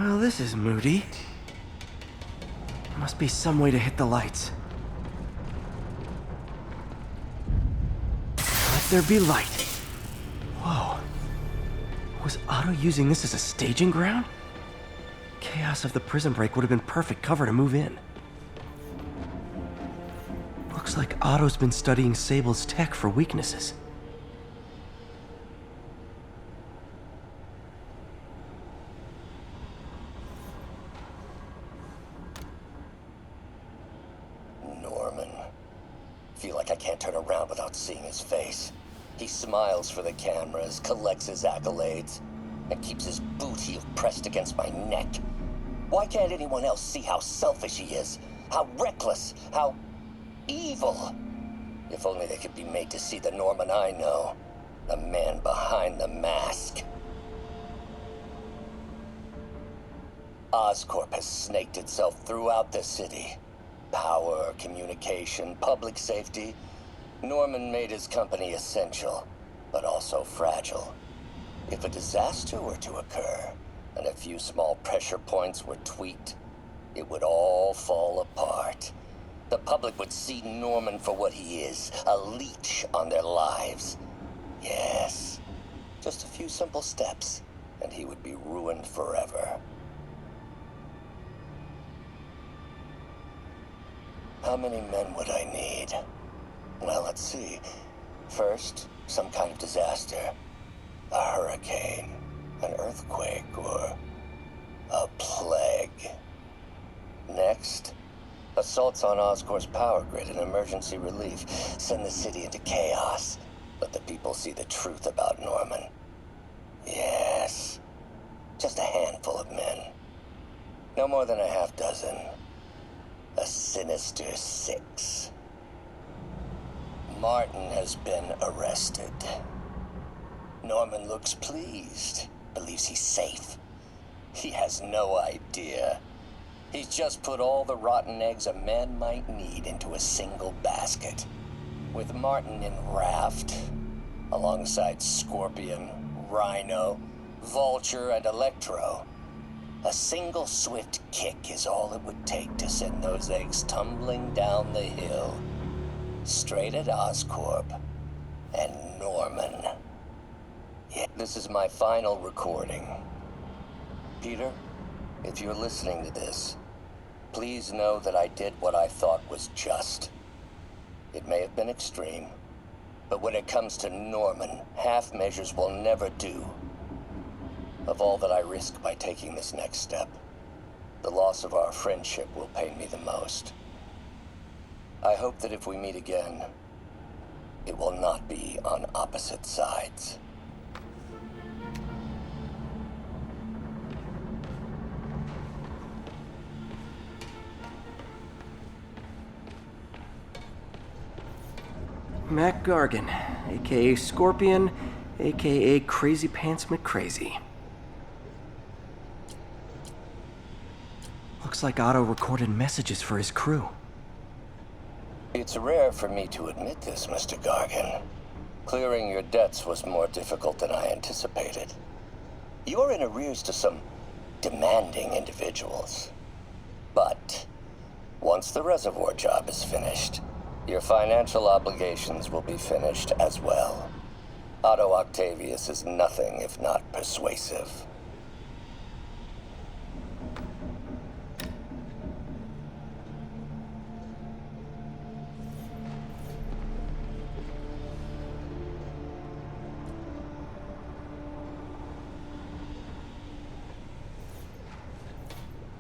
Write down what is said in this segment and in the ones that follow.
Well, this is moody. Must be some way to hit the lights. Let there be light. Whoa. Was Otto using this as a staging ground? Chaos of the prison break would have been perfect cover to move in. Looks like Otto's been studying Sable's tech for weaknesses. Norman. Feel like I can't turn around without seeing his face. He smiles for the cameras, collects his accolades, and keeps his boot heel pressed against my neck. Why can't anyone else see how selfish he is? How reckless? How evil? If only they could be made to see the Norman I know. The man behind the mask. Oscorp has snaked itself throughout the city. Power, communication, public safety. Norman made his company essential, but also fragile. If a disaster were to occur, and a few small pressure points were tweaked, it would all fall apart. The public would see Norman for what he is, a leech on their lives. Yes, just a few simple steps, and he would be ruined forever. How many men would I need? Well, let's see. First, some kind of disaster. A hurricane, an earthquake, or a plague. Next, assaults on Oscorp's power grid and emergency relief. Send the city into chaos. Let the people see the truth about Norman. Yes, just a handful of men. No more than a half dozen. A sinister 6. Martin has been arrested. Norman looks pleased, believes he's safe. He has no idea. He's just put all the rotten eggs a man might need into a single basket. With Martin in raft, alongside Scorpion, Rhino, Vulture, and Electro, a single swift kick is all it would take to send those eggs tumbling down the hill, straight at Oscorp and Norman. Yeah, this is my final recording. Peter, if you're listening to this, please know that I did what I thought was just. It may have been extreme, but when it comes to Norman, half measures will never do. Of all that I risk by taking this next step, the loss of our friendship will pain me the most. I hope that if we meet again, it will not be on opposite sides. Mac Gargan, aka Scorpion, aka Crazy Pants McCrazy. Looks like Otto recorded messages for his crew. It's rare for me to admit this, Mr. Gargan. Clearing your debts was more difficult than I anticipated. You're in arrears to some demanding individuals. But once the reservoir job is finished, your financial obligations will be finished as well. Otto Octavius is nothing if not persuasive.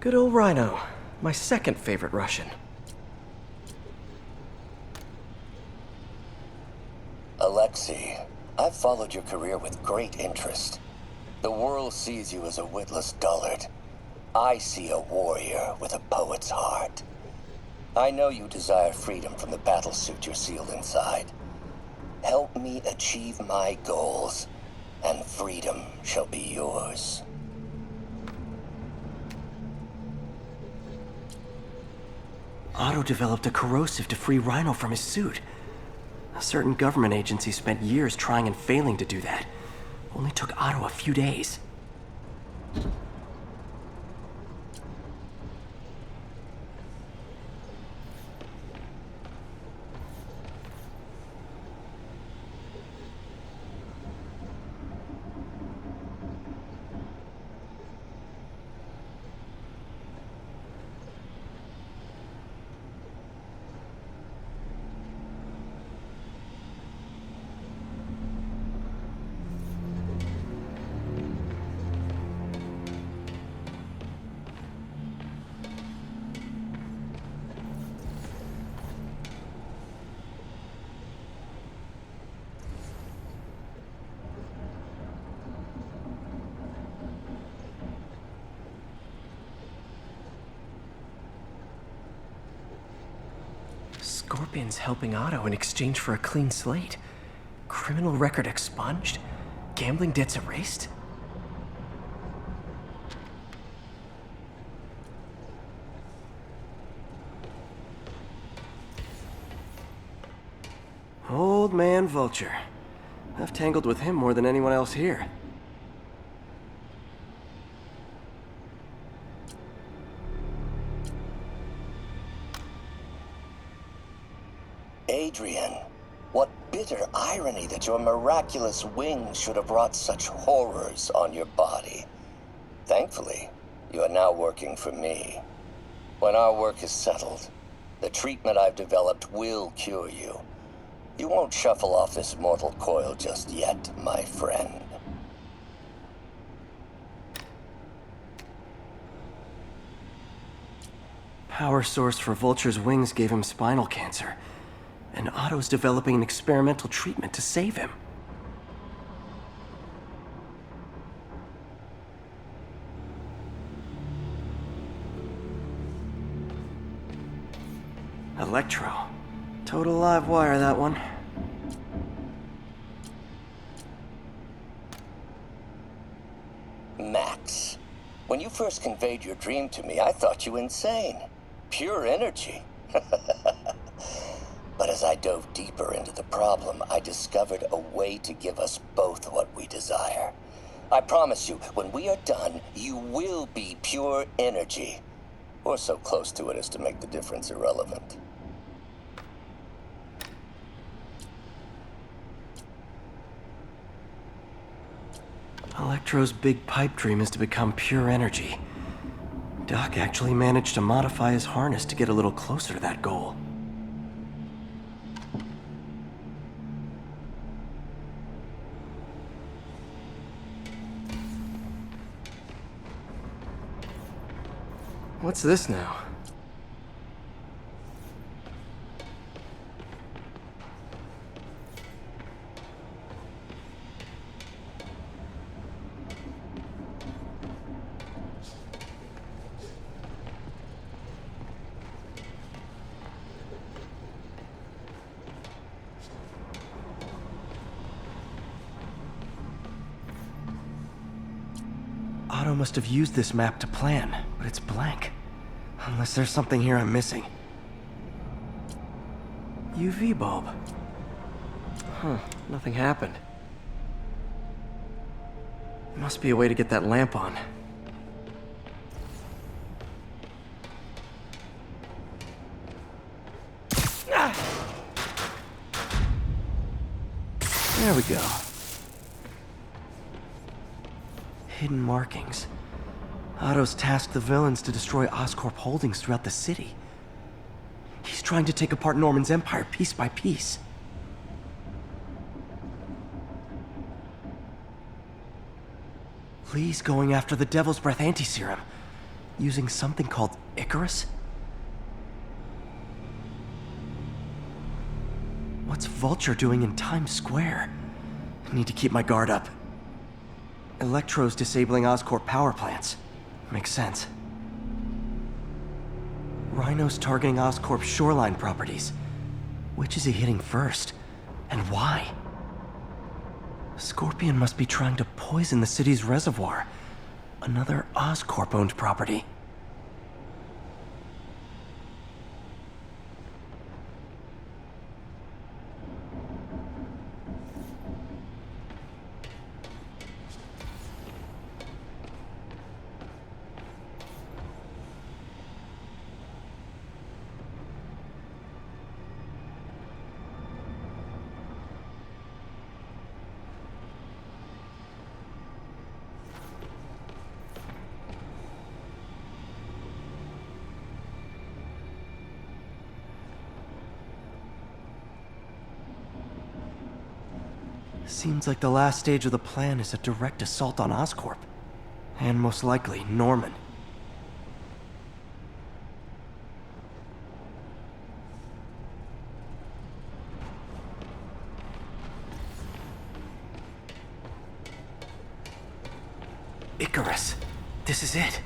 Good old Rhino, my second favorite Russian. Alexei, I've followed your career with great interest. The world sees you as a witless dullard. I see a warrior with a poet's heart. I know you desire freedom from the battlesuit you're sealed inside. Help me achieve my goals, and freedom shall be yours. Otto developed a corrosive to free Rhino from his suit. A certain government agency spent years trying and failing to do that. Only took Otto a few days. Scorpion's helping Otto in exchange for a clean slate. Criminal record expunged? Gambling debts erased? Old man Vulture. I've tangled with him more than anyone else here. Adrian, what bitter irony that your miraculous wings should have brought such horrors on your body. Thankfully, you are now working for me. When our work is settled, the treatment I've developed will cure you. You won't shuffle off this mortal coil just yet, my friend. Power source for Vulture's wings gave him spinal cancer, and Otto's developing an experimental treatment to save him. Electro. Total live wire, that one. Max, when you first conveyed your dream to me, I thought you insane. Pure energy. But as I dove deeper into the problem, I discovered a way to give us both what we desire. I promise you, when we are done, you will be pure energy. Or so close to it as to make the difference irrelevant. Electro's big pipe dream is to become pure energy. Doc actually managed to modify his harness to get a little closer to that goal. What's this now? Otto must have used this map to plan, but it's blank. Unless there's something here I'm missing. UV bulb. Huh, nothing happened. Must be a way to get that lamp on. There we go. Hidden markings. Otto's tasked the villains to destroy Oscorp holdings throughout the city. He's trying to take apart Norman's empire piece by piece. Lee's going after the Devil's Breath anti-serum, using something called Icarus? What's Vulture doing in Times Square? I need to keep my guard up. Electro's disabling Oscorp power plants. Makes sense. Rhino's targeting Oscorp's shoreline properties. Which is he hitting first? And why? Scorpion must be trying to poison the city's reservoir. Another Oscorp-owned property. Seems like the last stage of the plan is a direct assault on Oscorp. And most likely, Norman. Icarus. This is it.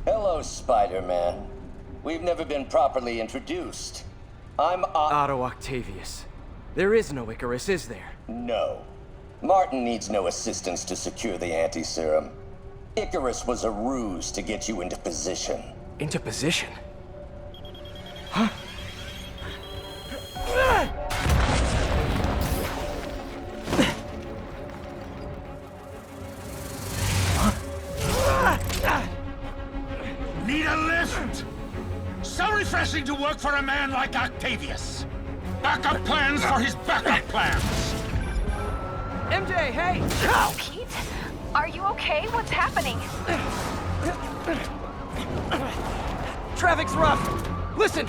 Hello, Spider-Man. We've never been properly introduced. I'm Otto Octavius. There is no Icarus, is there? No. Martin needs no assistance to secure the anti-serum. Icarus was a ruse to get you into position. Into position? Huh? Need a lift? So refreshing to work for a man like Octavius. Backup plans for his backup plans. MJ, hey! Pete? Are you okay? What's happening? Traffic's rough. Listen,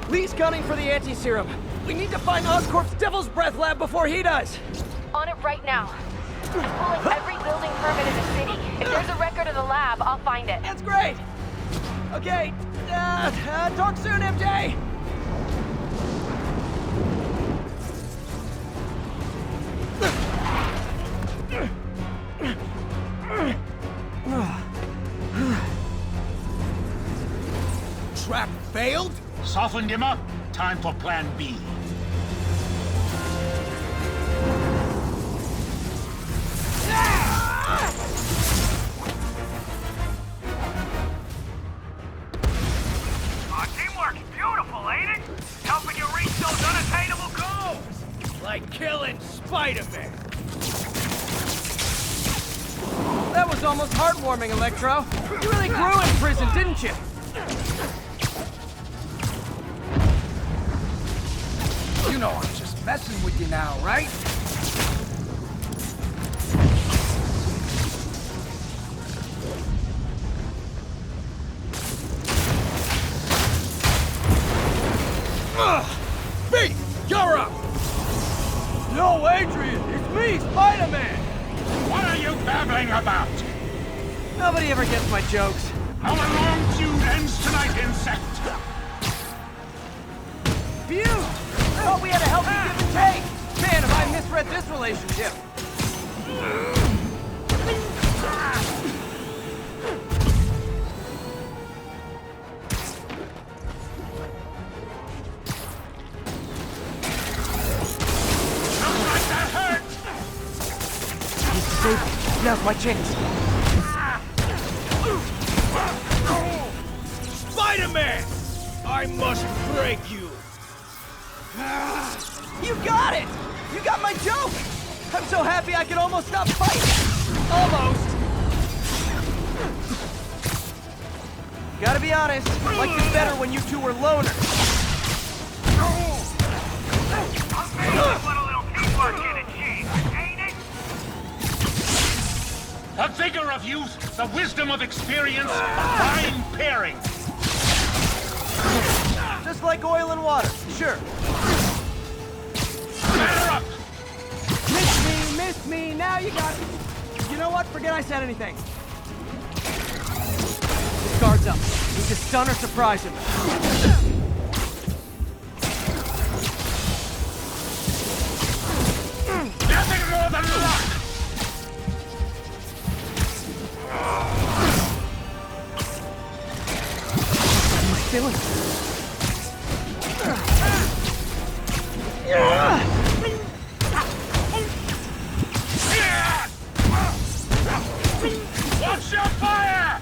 Lee's gunning for the anti-serum. We need to find Oscorp's Devil's Breath lab before he does. On it right now. I'm pulling every building permit in the city. If there's a record of the lab, I'll find it. That's great. Okay, talk soon, MJ. Trap failed? Softened him up. Time for plan B. Teamwork's beautiful, ain't it? Helping you reach those unattainable goals! Like killing Spider-Man. That was almost heartwarming, Electro. You really grew in prison, didn't you? You know I'm just messing with you now, right? Me! You're up! No, Adrian! It's me, Spider-Man! What are you babbling about? Nobody ever gets my jokes. Our long feud ends tonight, insect. Phew! I thought we had a healthy give and take! Man, have I misread this relationship. Looks like that hurt. He's disabled. Now's my chance. Spider-Man! I must break you. You got it! You got my joke! I'm so happy I can almost stop fighting! Almost! Gotta be honest, liked it better when you two were loners. What a little teamwork can achieve, ain't it? The vigor of youth, the wisdom of experience, a fine pairing. Just like oil and water, sure. Batter up! Miss me, now you got it. You know what? Forget I said anything. His guard's up. Need to stun or surprise him. Nothing more than luck! I'm feeling it. Watch your fire!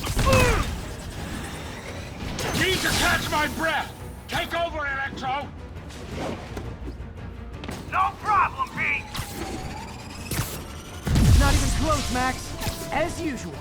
Need to catch my breath! Take over, Electro! No problem, Pete! Not even close, Max. As usual.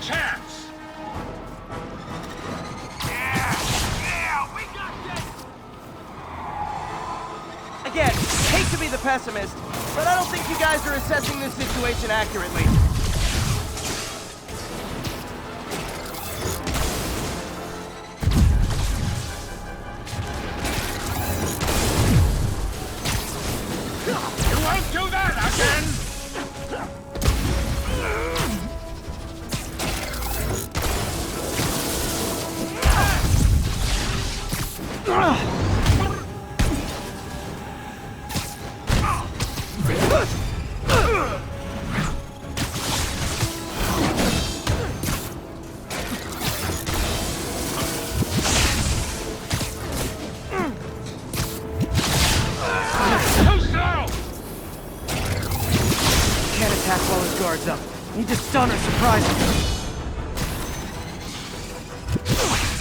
chance! Yeah, we got this! Again, hate to be the pessimist, but I don't think you guys are assessing this situation accurately. You won't do that again! Too slow! Can't attack while his guard's up. Need to stun or surprise him.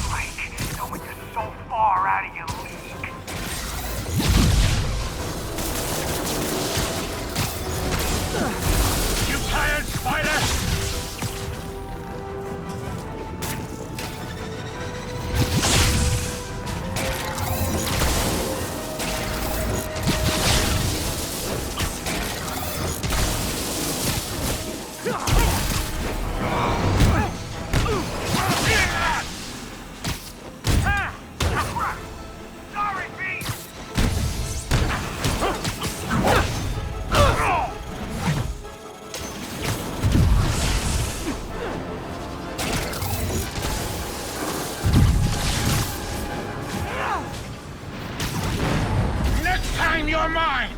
Like, knowing you're so far out of your league. You tired, Spider? Sorry, Beast! Next time you're mine!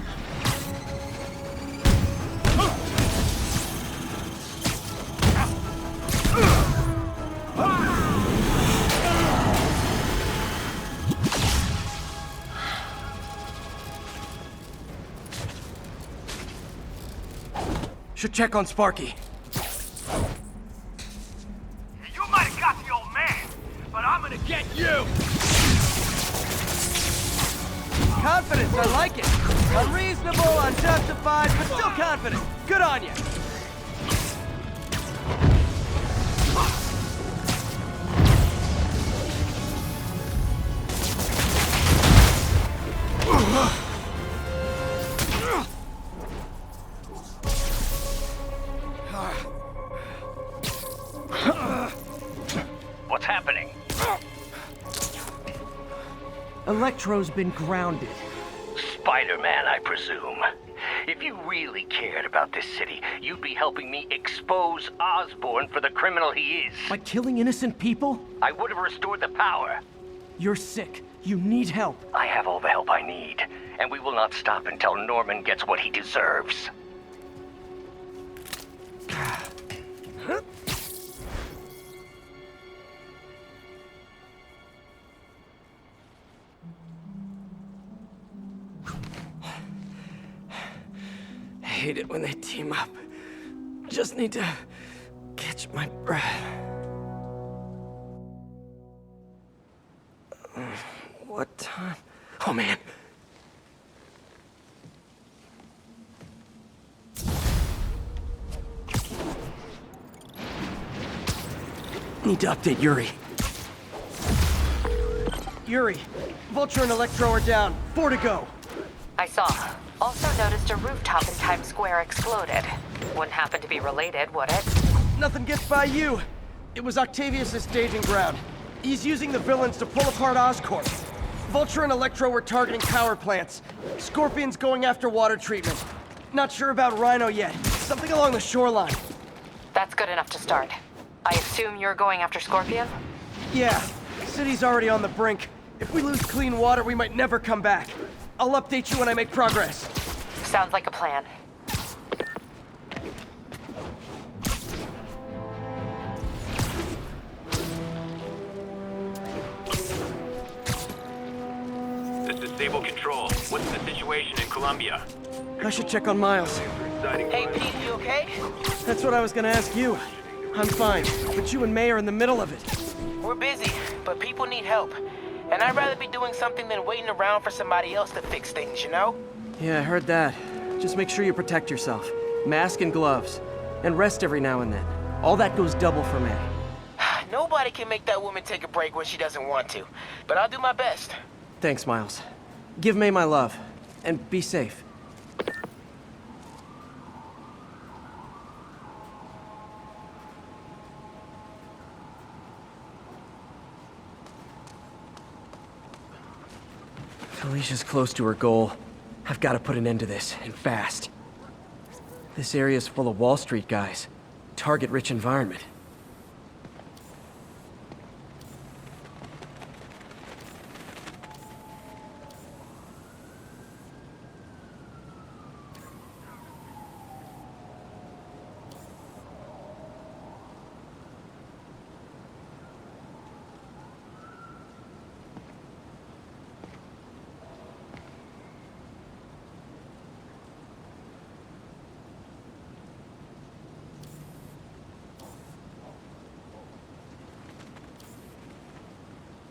Should check on Sparky. You might have got the old man, but I'm gonna get you! Confidence, I like it. Unreasonable, unjustified, but still confident. Good on you. What's happening? Electro's been grounded. Spider-Man, I presume. If you really cared about this city, you'd be helping me expose Osborn for the criminal he is. By killing innocent people? I would have restored the power. You're sick. You need help. I have all the help I need, and we will not stop until Norman gets what he deserves. I hate it when they team up. Just need to catch my breath. What time? Oh, man. Need to update Yuri. Yuri, Vulture and Electro are down. 4 to go. I saw. Also noticed a rooftop in Times Square exploded. Wouldn't happen to be related, would it? Nothing gets by you. It was Octavius' staging ground. He's using the villains to pull apart Oscorp. Vulture and Electro were targeting power plants. Scorpion's going after water treatment. Not sure about Rhino yet. Something along the shoreline. That's good enough to start. I assume you're going after Scorpion? Yeah, city's already on the brink. If we lose clean water, we might never come back. I'll update you when I make progress. Sounds like a plan. This is Stable Control. What's the situation in Colombia? I should check on Miles. Hey, Pete, you okay? That's what I was gonna ask you. I'm fine, but you and May are in the middle of it. We're busy, but people need help. And I'd rather be doing something than waiting around for somebody else to fix things, you know? Yeah, I heard that. Just make sure you protect yourself. Mask and gloves. And rest every now and then. All that goes double for May. Nobody can make that woman take a break when she doesn't want to. But I'll do my best. Thanks, Miles. Give May my love. And be safe. Felicia's close to her goal. I've got to put an end to this, and fast. This area's full of Wall Street guys. Target-rich environment.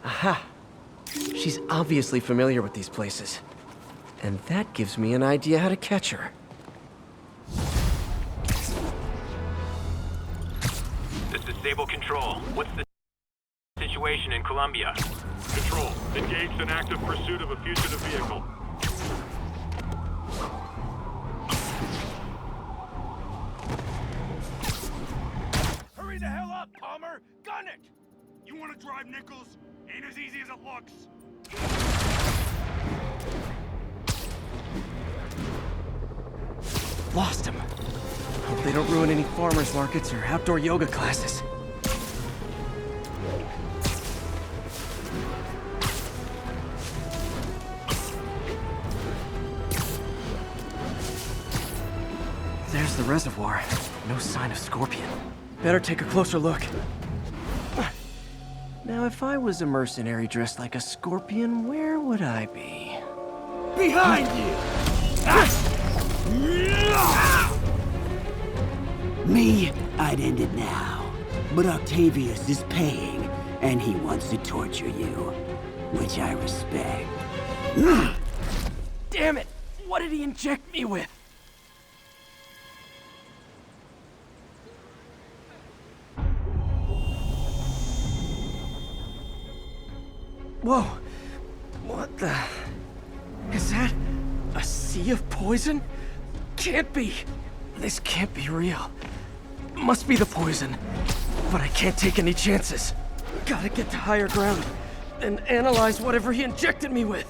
Aha! She's obviously familiar with these places. And that gives me an idea how to catch her. This is Sable Control. What's the situation in Colombia? Control, engaged in active pursuit of a fugitive vehicle. Hurry the hell up, Palmer! Gun it! You want to drive, Nichols? Ain't as easy as it looks. Lost him. Hope they don't ruin any farmers markets or outdoor yoga classes. There's the reservoir. No sign of Scorpion. Better take a closer look. Now, if I was a mercenary dressed like a scorpion, where would I be? Behind you! Me, I'd end it now. But Octavius is paying, and he wants to torture you. Which I respect. Damn it! What did he inject me with? Whoa! What the... Is that... a sea of poison? Can't be! This can't be real. Must be the poison. But I can't take any chances. Gotta get to higher ground, and analyze whatever he injected me with.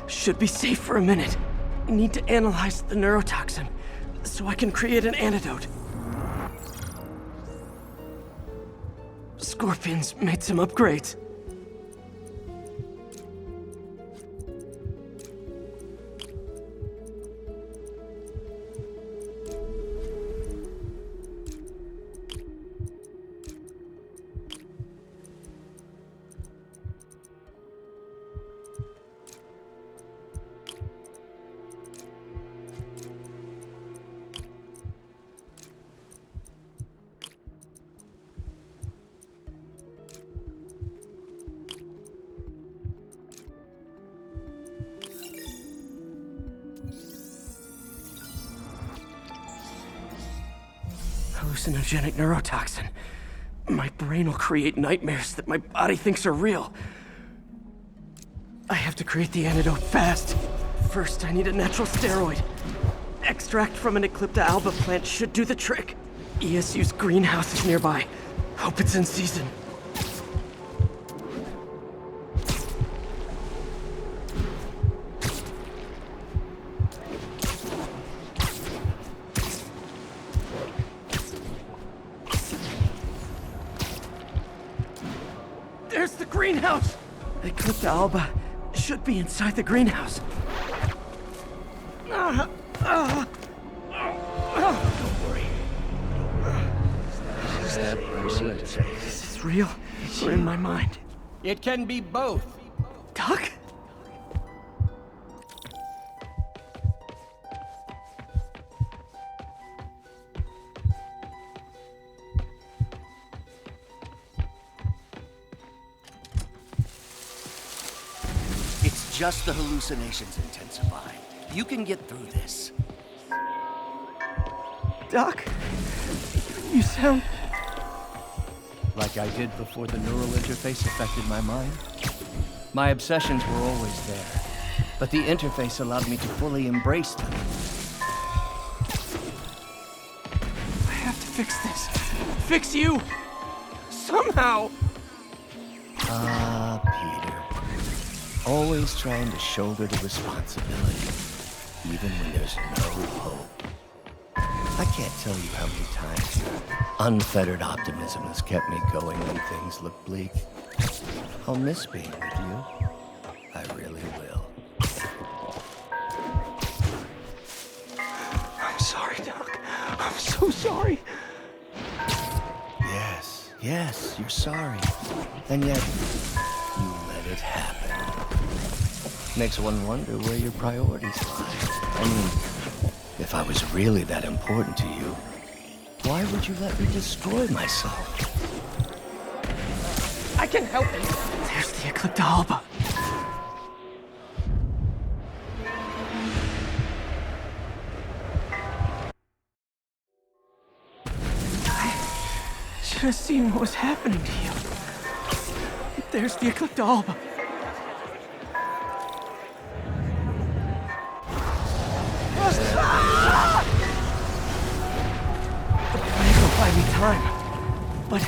Should be safe for a minute. Need to analyze the neurotoxin, so I can create an antidote. Scorpion's made some upgrades. Hallucinogenic neurotoxin. My brain will create nightmares that my body thinks are real. I have to create the antidote fast. First, I need a natural steroid. Extract from an Eclipta alba plant should do the trick. ESU's greenhouse is nearby. Hope it's in season. There's the greenhouse! Eclipta alba should be inside the greenhouse. Don't worry. Is this real or in my mind? It can be both. Doc? It's just the hallucinations intensifying. You can get through this. Doc? You sound... Like I did before the neural interface affected my mind. My obsessions were always there, but the interface allowed me to fully embrace them. I have to fix this. Fix you! Somehow! Peter. Always trying to shoulder the responsibility, even when there's no hope. I can't tell you how many times your unfettered optimism has kept me going when things look bleak. I'll miss being with you. I really will. I'm sorry, Doc. I'm so sorry. Yes, you're sorry. And yet, you let it happen. Makes one wonder where your priorities lie. I mean, if I was really that important to you, why would you let me destroy myself? I can help you. There's the Eclipta Alba. I should have seen what was happening to you. There's the Eclipta Alba. The plague will buy me time, but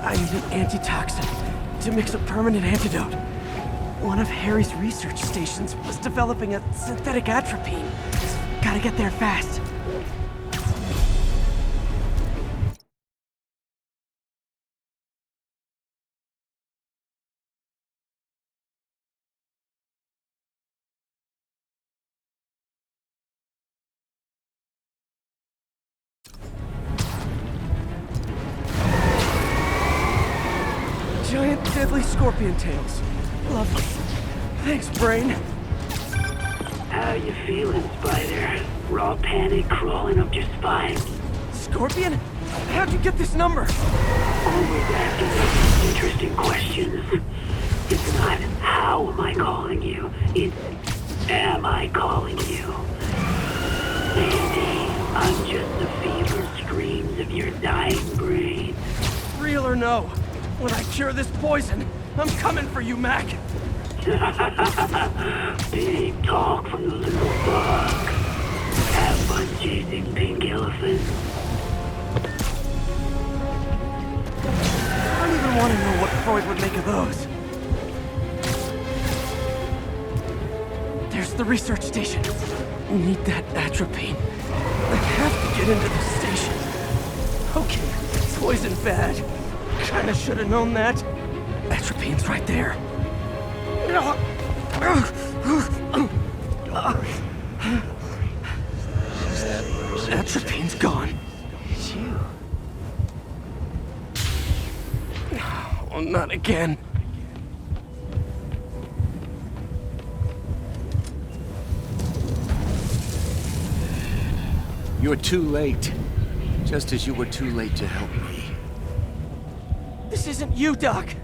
I need an antitoxin to mix a permanent antidote. One of Harry's research stations was developing a synthetic atropine. Gotta get there fast. Giant deadly scorpion tails. Lovely. Thanks, brain. How you feeling, Spider? Raw panic crawling up your spine? Scorpion? How'd you get this number? Always asking those interesting questions. It's not how am I calling you, it's am I calling you? Maybe I'm just the fevered screams of your dying brain. Real or no, when I cure this poison, I'm coming for you, Mac. Big talk from the little bug. Have fun chasing pink elephants. I don't even want to know what Freud would make of those. There's the research station. We need that atropine. I have to get into the station. Okay, poison bad. Kinda should have known that. Atropine's right there. Atropine's gone. It's you. Oh, not again. You're too late. Just as you were too late to help me. This isn't you, Doc.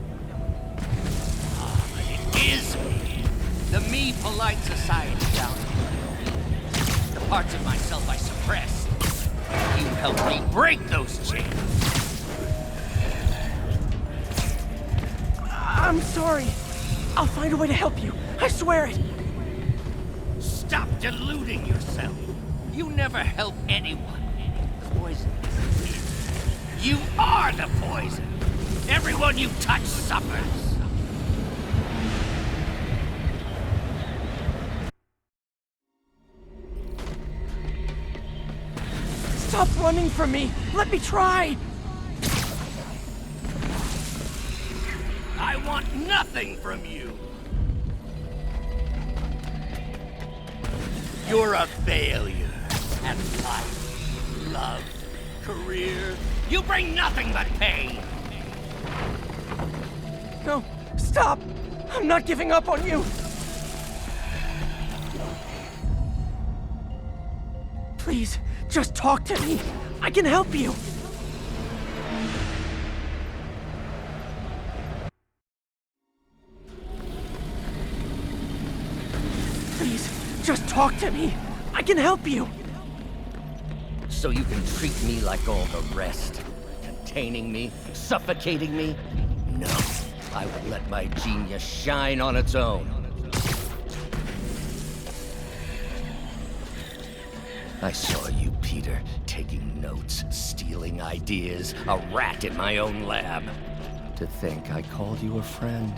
It is me. The me polite society down here. The parts of myself I suppressed. You helped me break those chains. I'm sorry. I'll find a way to help you. I swear it. Stop deluding yourself. You never help anyone. Poison is you are the poison. Everyone you touch suffers. Stop running from me. Let me try. I want nothing from you. You're a failure at life, love, career, You bring nothing but pain! No, stop! I'm not giving up on you! Please, just talk to me. I can help you. Please, just talk to me. I can help you. So you can treat me like all the rest. Containing me, suffocating me? No, I will let my genius shine on its own. I saw you, Peter, taking notes, stealing ideas, a rat in my own lab. To think I called you a friend.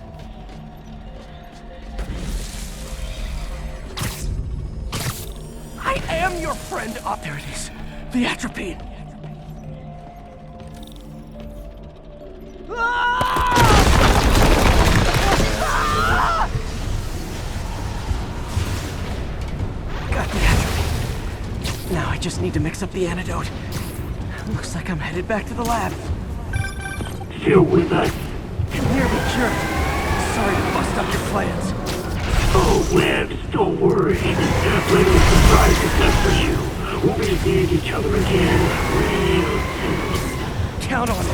I am your friend. Oh, there it is. The atropine. Got the atropine. Now I just need to mix up the antidote. Looks like I'm headed back to the lab. Still with us? Nearly cured. Sorry to bust up your plans. Oh, Webs, don't worry. Little surprise except for you. We'll be seeing each other again real soon. Count on it.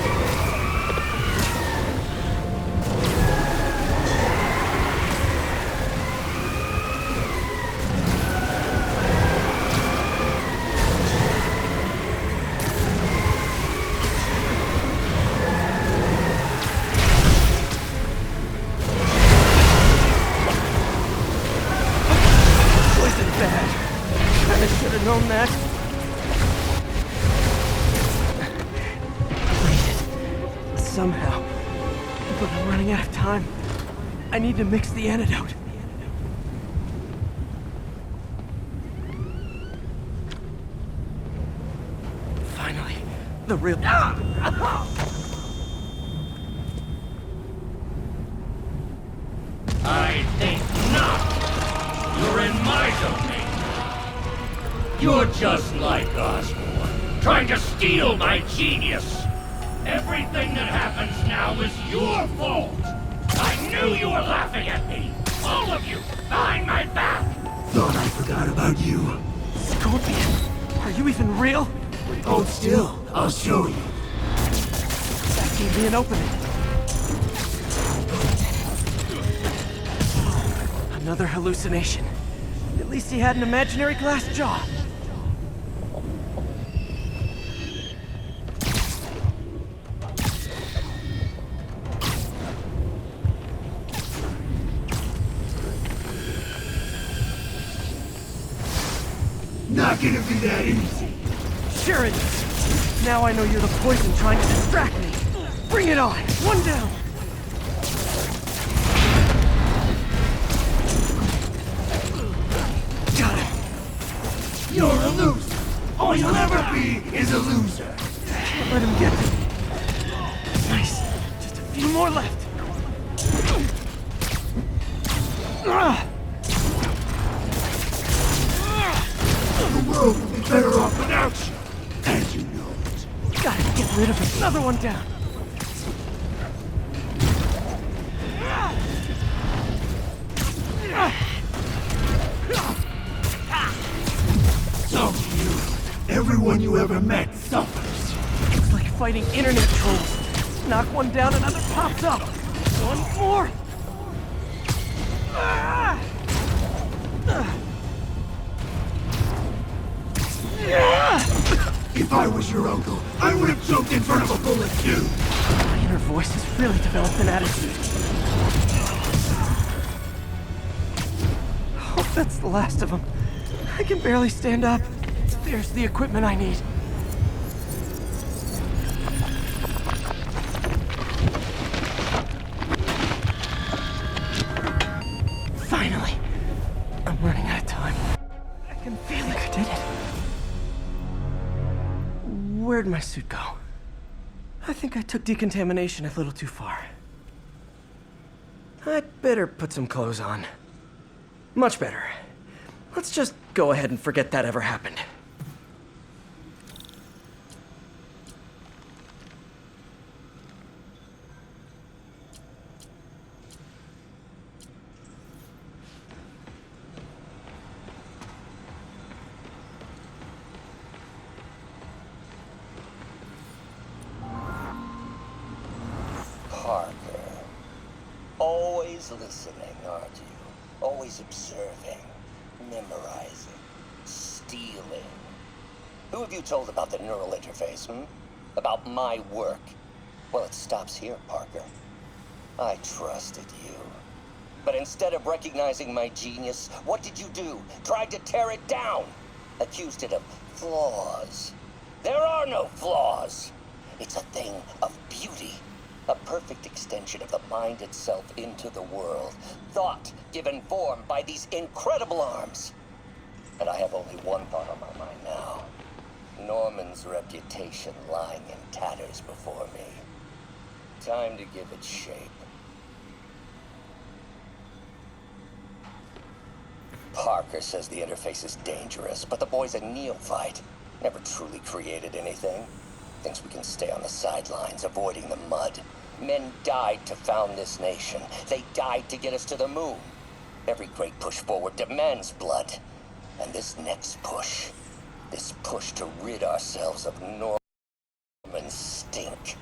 Known that. Made it. Somehow. But I'm running out of time. I need to mix the antidote. Finally. The real... I think not. You're in my domain. You're just like Osborn, trying to steal my genius. Everything that happens now is your fault. I knew you were laughing at me. All of you, behind my back. Thought I forgot about you. Scorpion, are you even real? Hold still, I'll show you. That gave me an opening. Another hallucination. At least he had an imaginary glass jaw. Not gonna be that easy. Sure it is. Now I know you're the poison trying to distract me. Bring it on. One down. Got him. You're a loser. All you'll ever be is a loser. Can't let him get to me. Nice. Just a few more left. The world will be better off without you. And you know it. Gotta get rid of it. Another one down. So do you. Everyone you ever met suffers. It's like fighting internet trolls. Knock one down, another pops up. One more. If I was your uncle, I would have choked in front of a bullet too. My inner voice has really developed an attitude. Hope that's the last of them. I can barely stand up. There's the equipment I need. Finally. I'm running out of time. I can feel it. I did it. Where'd my suit go? I think I took decontamination a little too far. I'd better put some clothes on. Much better. Let's just go ahead and forget that ever happened. always listening, aren't you? Always observing, memorizing, stealing. Who have you told about the neural interface, About my work? Well, it stops here, Parker. I trusted you. But instead of recognizing my genius, what did you do? Tried to tear it down. Accused it of flaws. There are no flaws. It's a thing of beauty. A perfect extension of the mind itself into the world. Thought given form by these incredible arms. And I have only one thought on my mind now. Norman's reputation lying in tatters before me. Time to give it shape. Parker says the interface is dangerous, but the boy's a neophyte. Never truly created anything. Thinks we can stay on the sidelines, avoiding the mud. Men died to found this nation. They died to get us to the moon. Every great push forward demands blood. And this next push, this push to rid ourselves of Norman stink,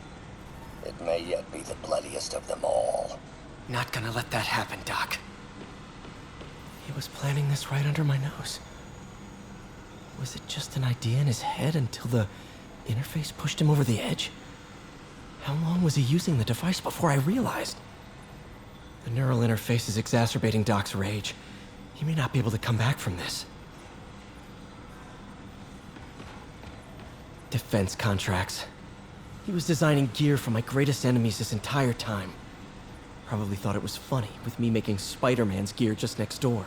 it may yet be the bloodiest of them all. Not gonna let that happen, Doc. He was planning this right under my nose. Was it just an idea in his head until the interface pushed him over the edge? How long was he using the device before I realized? The neural interface is exacerbating Doc's rage. He may not be able to come back from this. Defense contracts. He was designing gear for my greatest enemies this entire time. Probably thought it was funny with me making Spider-Man's gear just next door.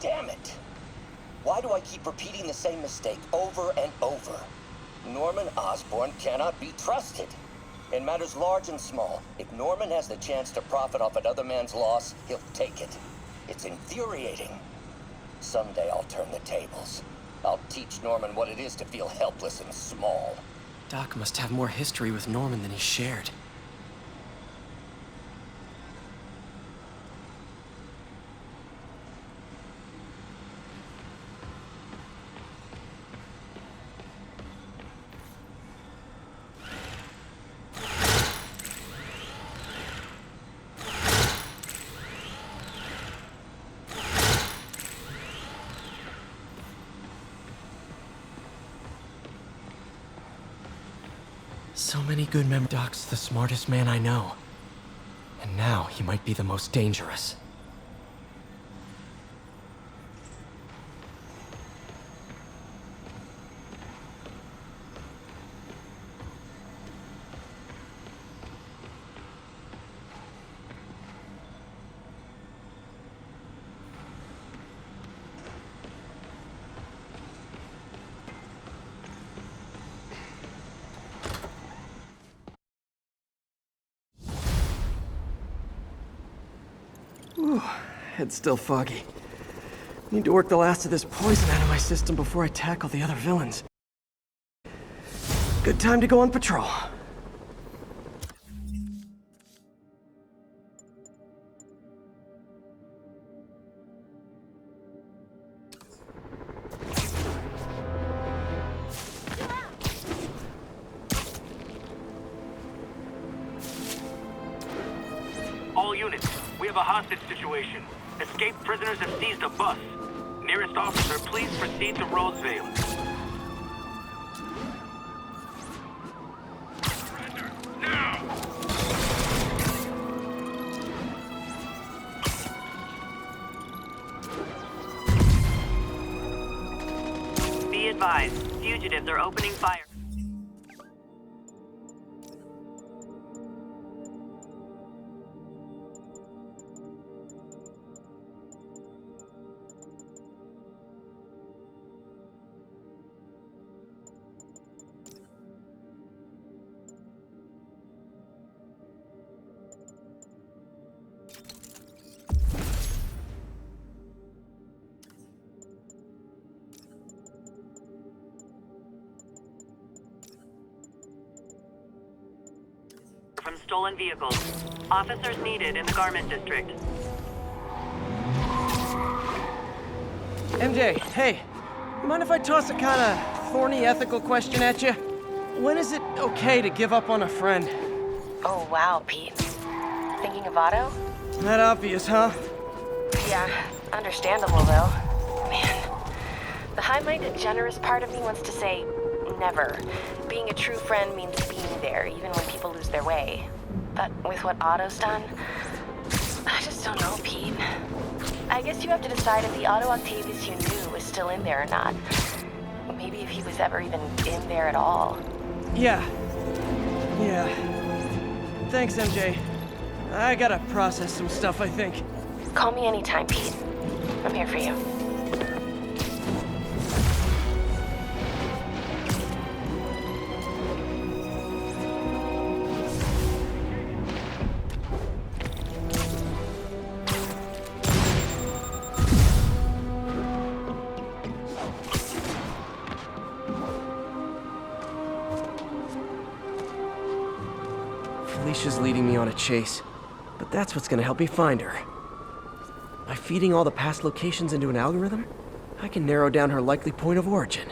Damn it! Why do I keep repeating the same mistake over and over? Norman Osborn cannot be trusted. In matters large and small, if Norman has the chance to profit off another man's loss, he'll take it. It's infuriating. Someday I'll turn the tables. I'll teach Norman what it is to feel helpless and small. Doc must have more history with Norman than he shared. So many good Doc's the smartest man I know. And now he might be the most dangerous. Ooh, head's still foggy. Need to work the last of this poison out of my system before I tackle the other villains. Good time to go on patrol. All units, we have a hostage situation. Escaped prisoners have seized a bus. Nearest officer, please proceed to Roseville. Surrender, now! Be advised, fugitives are opening fire. stolen vehicles. Officers needed in the garment district. MJ, hey. Mind if I toss a kinda thorny ethical question at you? When is it okay to give up on a friend? Oh, wow, Pete. Thinking of Otto? That obvious, huh? Yeah, understandable though. Man, the high-minded, generous part of me wants to say never. Being a true friend means being there, even when people lose their way. But with what Otto's done, I just don't know, Pete. I guess you have to decide if the Otto Octavius you knew is still in there or not. Maybe if he was ever even in there at all. Yeah. Thanks, MJ. I gotta process some stuff, I think. Call me anytime, Pete. I'm here for you. Felicia's leading me on a chase, but that's what's gonna help me find her. By feeding all the past locations into an algorithm, I can narrow down her likely point of origin.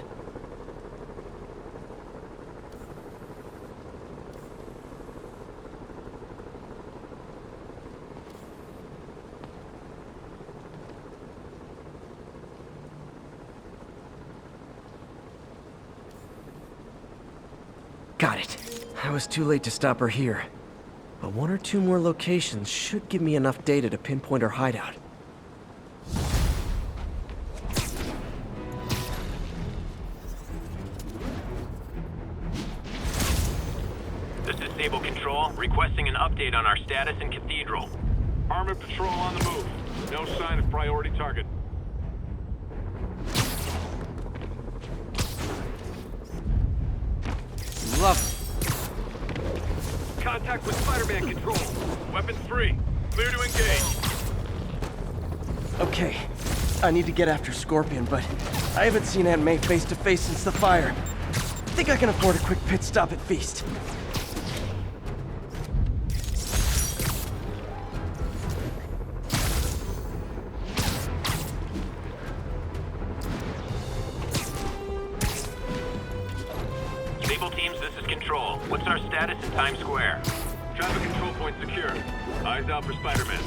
Got it. I was too late to stop her here. But one or two more locations should give me enough data to pinpoint her hideout. This is Sable Control, requesting an update on our status in Cathedral. Armored patrol on the move. No sign of priority target. Love it. Contact with Spider-Man Control. Weapons free. Clear to engage. Okay, I need to get after Scorpion, but I haven't seen Aunt May face to face since the fire. Think I can afford a quick pit stop at Feast. Sable teams, this is Control. What's our status in Times Square? Traffic control point secure. Eyes out for Spider-Man.